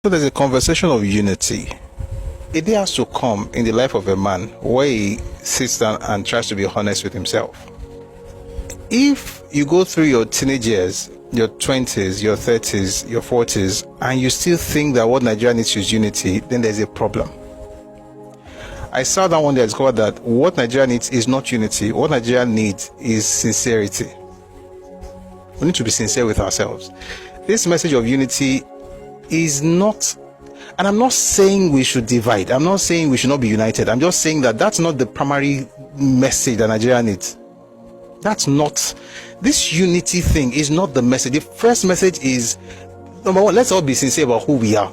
So there's a conversation of unity. A day has to come in the life of a man where he sits down and tries to be honest with himself. If you go through your teenage years, your 20s, your 30s, your 40s, and you still think that what Nigeria needs is unity, then there's a problem. I sat down one day and discovered that what Nigeria needs is not unity. What Nigeria needs is sincerity. We need to be sincere with ourselves. This message of unity is not, and I'm not saying we should divide. I'm not saying we should not be united. I'm just saying that that's not the primary message that Nigeria needs. That's not, this unity thing is not the message. The first message is, number one, let's all be sincere about who we are.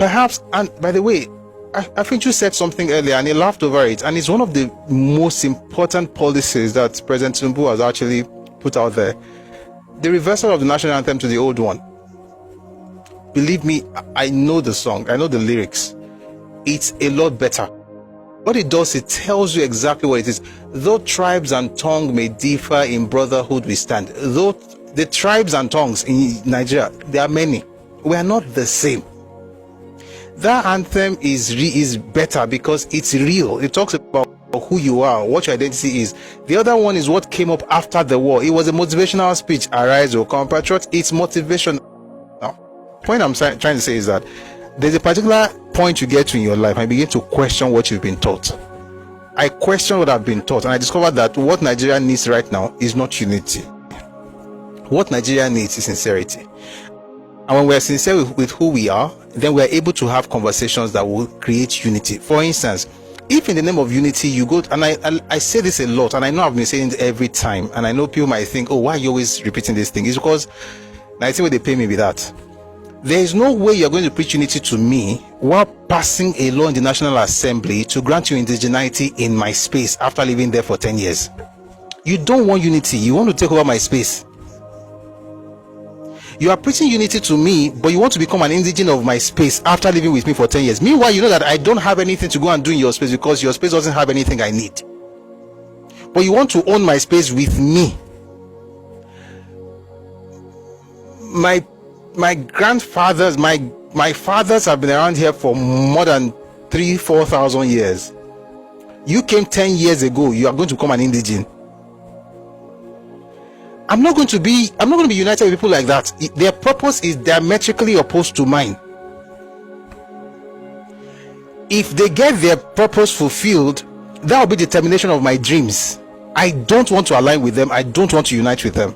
Perhaps, and by the way, I think you said something earlier and he laughed over it, and it's one of the most important policies that President Tinubu has actually put out there. The reversal of the national anthem to the old one. Believe me, I know the song, I know the lyrics. It's a lot better. What it does, it tells you exactly what it is. Though tribes and tongue may differ, in brotherhood we stand. Though the tribes and tongues in Nigeria, there are many. We are not the same. That anthem is better because it's real. It talks about who you are, what your identity is. The other one is what came up after the war. It was a motivational speech. Arise, O compatriots. It's motivational. Now, the point I'm trying to say is that there's a particular point you get to in your life and you begin to question what you've been taught. I question what I've been taught, and I discovered that what Nigeria needs right now is not unity. What Nigeria needs is sincerity. And when we are sincere with who we are, then we are able to have conversations that will create unity. For instance, if in the name of unity you go, and I say this a lot, and I know I've been saying it every time, and I know people might think, oh, why are you always repeating this thing? It's because I think they pay me with that. There is no way you're going to preach unity to me while passing a law in the National Assembly to grant you indigeneity in my space after living there for 10 years. You don't want unity. You want to take over my space. You are preaching unity to me, but you want to become an indigene of my space after living with me for 10 years. Meanwhile, you know that I don't have anything to go and do in your space because your space doesn't have anything I need. But you want to own my space with me. My grandfathers, my fathers have been around here for more than 3,000-4,000 years. You came 10 years ago, you are going to become an indigene. I'm not going to be united with people like that. Their purpose is diametrically opposed to mine. If they get their purpose fulfilled, that will be the termination of my dreams. I don't want to align with them. I don't want to unite with them.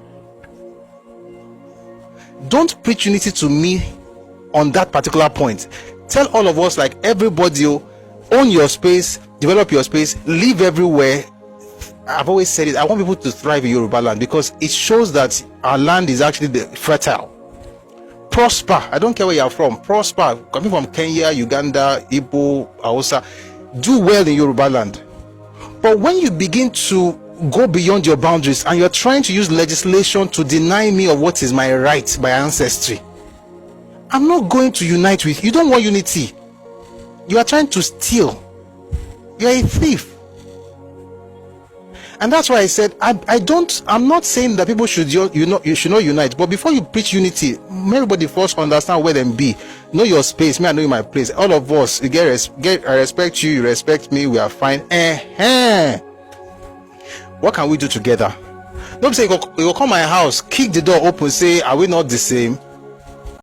Don't preach unity to me on that particular point. Tell all of us, like everybody, own your space, develop your space, live everywhere. I've always said it, I want people to thrive in Yoruba land because it shows that our land is actually fertile. Prosper. I don't care where you're from. Prosper. Coming from Kenya, Uganda, Igbo, Hausa. Do well in Yoruba land. But when you begin to go beyond your boundaries and you're trying to use legislation to deny me of what is my right by ancestry, I'm not going to unite with you. You don't want unity. You are trying to steal. You're a thief. And that's why I said I'm not saying that people should you should not unite, but before you preach unity, everybody first understand where them be. Know your space. Me, I know my place. All of us, you I respect you, you respect me, we are fine. What can we do together? Don't say you go come my house, kick the door open, say, are we not the same?